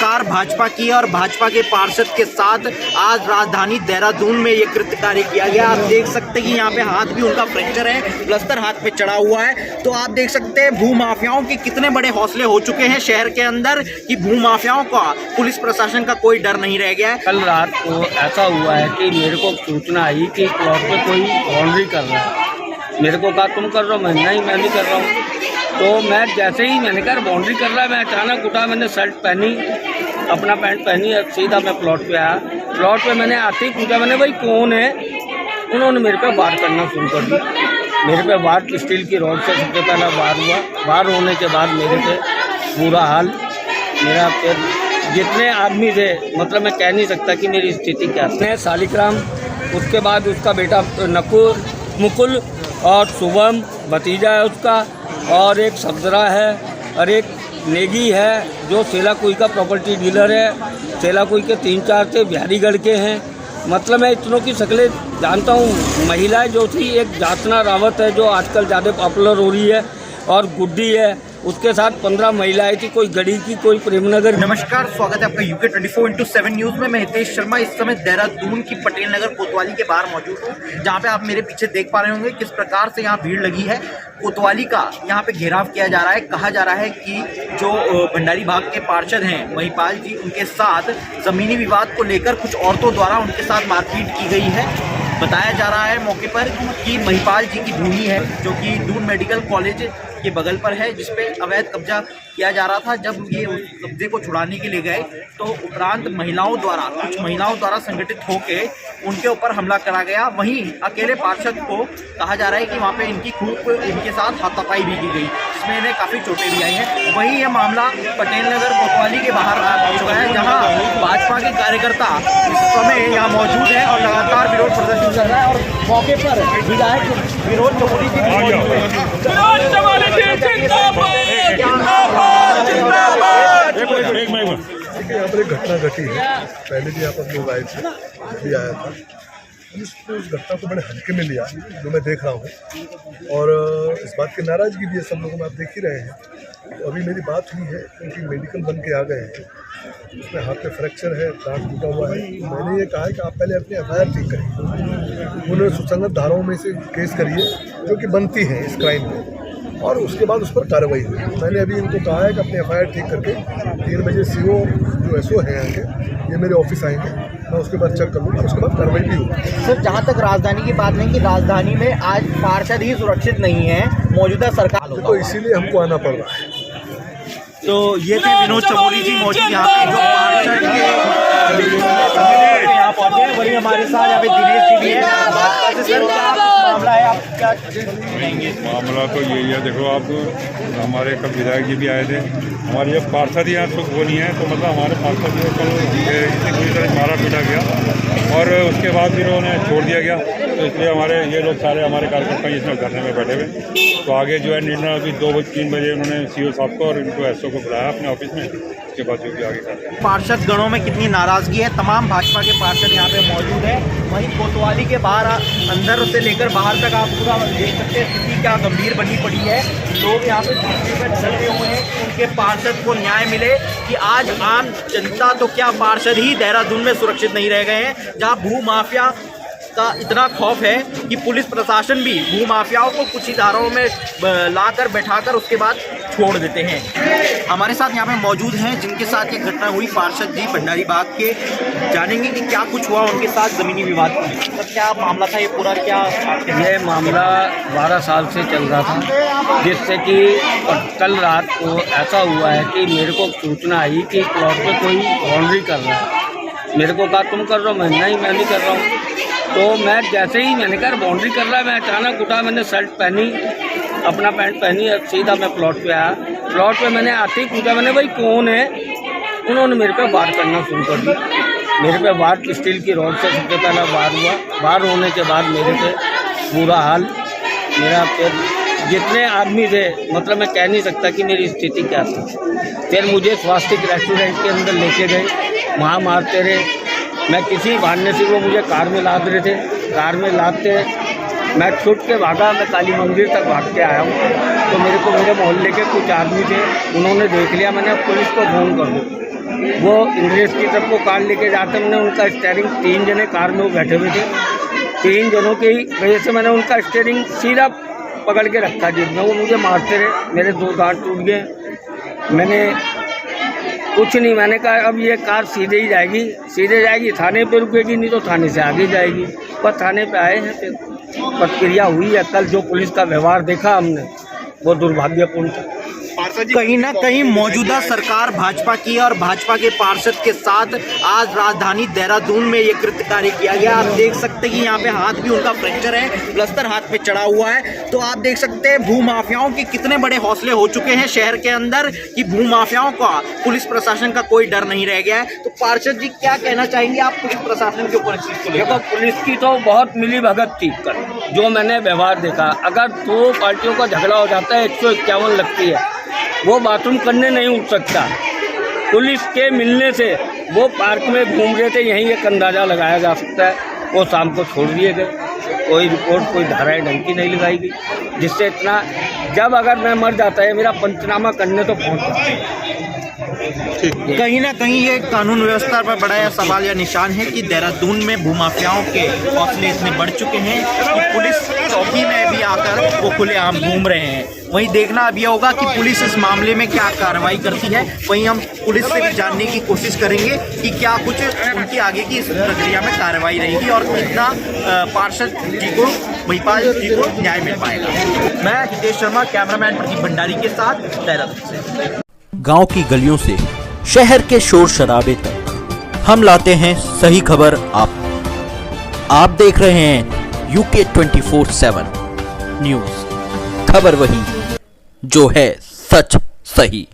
सरकार भाजपा की है और भाजपा के पार्षद के साथ आज राजधानी देहरादून में ये कृत्य कार्य किया गया। आप देख सकते हैं कि यहाँ पे हाथ भी उनका फ्रैक्चर है, प्लास्टर हाथ पे चढ़ा हुआ है। तो आप देख सकते हैं भूमाफियाओं के कितने बड़े हौसले हो चुके हैं शहर के अंदर कि भूमाफियाओं का पुलिस प्रशासन का कोई डर नहीं रह गया है। कल रात को ऐसा हुआ है कि मेरे को सूचना आई कि प्लॉट पे कोई बाउंड्री कर रहा है। मेरे को कहा तुम कर रहे हो, मैं नहीं कर रहा हूँ। तो मैं जैसे ही मैंने कहा बाउंड्री कर रहा है, मैं अचानक उठा, मैंने शर्ट पहनी, अपना पैंट पहनी, सीधा मैं प्लॉट पे आया। प्लॉट पे मैंने आते ही पूछा, मैंने भाई कौन है? उन्होंने मेरे पे वार करना शुरू कर दिया। मेरे पे वार स्टील की रॉड से सबसे पहला वार हुआ। वार होने के बाद मेरे पे बुरा हाल, मेरा फिर जितने आदमी थे, मतलब मैं कह नहीं सकता कि मेरी स्थिति क्या है। शालिग्राम, उसके बाद उसका बेटा मुकुल और शुभम भतीजा है उसका, और एक सब्जरा है और एक नेगी है जो सेलाकुई का प्रॉपर्टी डीलर है। सेलाकुई के 3-4 थे, बिहारीगढ़ के हैं। मतलब मैं इतनों की शक्लें जानता हूँ। महिलाएं जो थी, एक जातना रावत है जो आजकल ज़्यादा पॉपुलर हो रही है, और गुड्डी है, उसके साथ 15 महिलाएं थी, कोई गढ़ी की, कोई प्रेमनगर। नमस्कार, स्वागत है आपका यूके 24/7 न्यूज में। मैं हितेश शर्मा इस समय देहरादून की पटेल नगर कोतवाली के बाहर मौजूद हूँ, जहाँ पे आप मेरे पीछे देख पा रहे होंगे किस प्रकार से यहाँ भीड़ लगी है। कोतवाली का यहाँ पे घेराव किया जा रहा है। कहा जा रहा है कि जो भंडारी बाग के पार्षद हैं महिपाल जी, उनके साथ जमीनी विवाद को लेकर कुछ औरतों द्वारा उनके साथ मारपीट की गई है। बताया जा रहा है मौके पर कि महिपाल जी की भूमि है जो कि दून मेडिकल कॉलेज के बगल पर है, जिसपे अवैध कब्जा किया जा रहा था। जब ये उस कब्जे को छुड़ाने के लिए गए तो उपरांत कुछ महिलाओं द्वारा संगठित होके उनके ऊपर हमला करा गया। वहीं अकेले पार्षद को कहा जा रहा है कि वहाँ पे इनके साथ हाथापाई भी की गई, जिसमें इन्हें काफ़ी चोटें भी आई हैं। वहीं यह मामला पटेल नगर कोतवाली के बाहर पहुँच गया है, जहाँ भाजपा के कार्यकर्ता इस समय यहाँ मौजूद हैं और लगातार विरोध प्रदर्शन कर रहा है। और मौके पर विधायक विनोद चमोली जी देखिए, यहाँ पर एक घटना घटी है। पहले भी यहाँ पर लोग आए थे, भी आया था। उस घटना को बड़े हल्के में लिया, जो मैं देख रहा हूँ, और इस बात की नाराजगी भी है सब लोगों में, आप देख ही रहे हैं। तो अभी मेरी बात हुई है क्योंकि मेडिकल बन के आ गए हैं, उसमें हाथ पे फ्रैक्चर है, दांत टूटा हुआ है। मैंने ये कहा है कि आप पहले अपनी FIR ठीक करिए, उन्हें सुसंगत धाराओं में से केस करिए जो कि बनती हैं इस क्राइम में, और उसके बाद उस पर कार्रवाई हुई। मैंने अभी इनको कहा है कि अपने FIR ठीक करके 3 बजे CO जो SO हैं यहाँ के, ये मेरे ऑफिस आएंगे, मैं उसके बाद चेक कर लूँगा, उसके बाद कार्रवाई भी होगी। सर, जहाँ तक राजधानी की बात नहीं कि राजधानी में आज पार्षद ही सुरक्षित नहीं है, मौजूदा सरकार, तो इसीलिए हमको आना पड़ रहा है। तो ये थे विनोद चमोली जी मौजूद यहाँ पे, जो पार्षद यहाँ पहुँचे हैं। वही हमारे साथ यहाँ पे दिनेश जी भी है। सर, क्या मामला है, आप क्या कहेंगे? मामला तो यही है, देखो आप, हमारे कल विधायक जी भी आए थे, हमारे जब पार्षद यहाँ सुख वो नहीं है, तो मतलब हमारे पार्षद को कल इतनी बुरी तरह मारा पीटा गया और उसके बाद फिर उन्हें छोड़ दिया गया। तो इसलिए हमारे ये लोग सारे हमारे कार्यकर्ता इसमें धरने में बैठे हुए। तो आगे जो है निर्णय अभी 2-3 बजे उन्होंने CO साहब को और इनको SO को बुलाया अपने ऑफिस में, उसके बाद जो भी आगे करते हैं। पार्षद गणों में कितनी नाराजगी है, तमाम भाजपा के पार्षद यहाँ पे मौजूद है। वहीं कोतवाली के बाहर, अंदर से लेकर बाहर तक आप पूरा देख सकते हैं स्थिति क्या गंभीर बनी पड़ी है। लोग यहाँ पे डटे हुए हैं कि उनके पार्षद को न्याय मिले, कि आज आम जनता तो क्या पार्षद ही देहरादून में सुरक्षित नहीं रह गए हैं, जहाँ भू माफिया का इतना खौफ है कि पुलिस प्रशासन भी भू माफियाओं को कुछ ही धाराओं में लाकर बैठाकर उसके बाद छोड़ देते हैं। हमारे साथ यहाँ पे मौजूद हैं जिनके साथ ये घटना हुई, पार्षद जी भंडारी बाग के। जानेंगे कि क्या कुछ हुआ उनके साथ जमीनी विवाद में, तो क्या मामला था ये पूरा, क्या? ये मामला 12 साल से चल रहा था, जिससे कि कल रात को ऐसा हुआ है कि मेरे को सूचना आई कि प्लॉट पे कोई बाउंड्री कर रहा है। मेरे को कहा तुम कर रहे हो, मैं नहीं कर रहा हूँ। तो मैं जैसे ही मैंने कहा बाउंड्री कर रहा है, मैं अचानक उठा, मैंने शर्ट पहनी, अपना पैंट पहनी, सीधा मैं प्लॉट पे आया। प्लॉट पे मैंने आते ही पूछा, मैंने भाई कौन है? उन्होंने मेरे पे वार करना शुरू कर दिया। मेरे पे वार स्टील की रॉड से सबसे पहला वार हुआ। वार होने के बाद मेरे पे बुरा हाल, मेरा फिर जितने आदमी थे, मतलब मैं कह नहीं सकता कि मेरी स्थिति क्या थी। फिर मुझे स्वास्तिक रेस्टोरेंट के अंदर लेके गए, वहाँ मारते रहे। मैं किसी बहाने से वो मुझे कार में लाद रहे थे, कार में लादते मैं छूट के भागा, मैं काली मंदिर तक भाग के आया हूँ। तो मेरे को मेरे मोहल्ले के कुछ आदमी थे, उन्होंने देख लिया। मैंने पुलिस को फ़ोन कर दो। वो इंग्लिश की तरफ को कार लेके जाते, मैंने उनका स्टीयरिंग, 3 जने कार में वो बैठे हुए थे, 3 जनों की वजह से मैंने उनका स्टीयरिंग सीधा पकड़ के रखा जेब में। वो मुझे मारते रहे, मेरे 2 दांत टूट गए। मैंने कुछ नहीं, मैंने कहा अब ये कार सीधे ही जाएगी, सीधे जाएगी, थाने पे रुकेगी, नहीं तो थाने से आगे जाएगी। पर थाने पे आए हैं, फिर प्रतिक्रिया हुई है। कल जो पुलिस का व्यवहार देखा हमने, वो दुर्भाग्यपूर्ण था। कहीं ना कहीं मौजूदा सरकार भाजपा की है और भाजपा के पार्षद के साथ आज राजधानी देहरादून में ये कृत्य कार्य किया गया। आप देख सकते हैं कि यहाँ पे हाथ भी उनका फ्रैक्चर है, प्लास्टर हाथ पे चढ़ा हुआ है। तो आप देख सकते हैं भू माफियाओं के कितने बड़े हौसले हो चुके हैं शहर के अंदर कि भू माफियाओं का, पुलिस प्रशासन का कोई डर नहीं रह गया है। तो पार्षद जी क्या कहना चाहेंगे आप पुलिस प्रशासन के ऊपर? देखो, पुलिस की तो बहुत मिली भगत थी कल, जो मैंने व्यवहार देखा। अगर 2 पार्टियों का झगड़ा हो जाता है, 151 लगती है, वो बाथरूम करने नहीं उठ सकता। पुलिस के मिलने से वो पार्क में घूम रहे थे, यहीं एक अंदाज़ा लगाया जा सकता है। वो शाम को छोड़ दिए गए, कोई रिपोर्ट, कोई धाराएं ढंग की नहीं लगाई गई, जिससे इतना, जब अगर मैं मर जाता है, मेरा पंचनामा करने तो पहुँच जाता है। कहीं ना कहीं ये कानून व्यवस्था पर बड़ा सवाल या निशान है कि देहरादून में भूमाफियाओं के हौसले इतने बढ़ चुके हैं कि पुलिस चौकी में भी आकर वो खुलेआम घूम रहे हैं। वहीं देखना अब यह होगा कि पुलिस इस मामले में क्या कार्रवाई करती है। वहीं हम पुलिस से भी जानने की कोशिश करेंगे कि क्या कुछ उनकी आगे की इस प्रक्रिया में कार्रवाई रहेगी और कितना पार्षद जी को, महिपाल जी को न्याय मिल पाएगा। मैं हितेश शर्मा, कैमरामैन प्रदीप भंडारी के साथ, देहरादून से। गांव की गलियों से शहर के शोर शराबे तक हम लाते हैं सही खबर आप देख रहे हैं UK 24/7 न्यूज़। खबर वही जो है सच सही।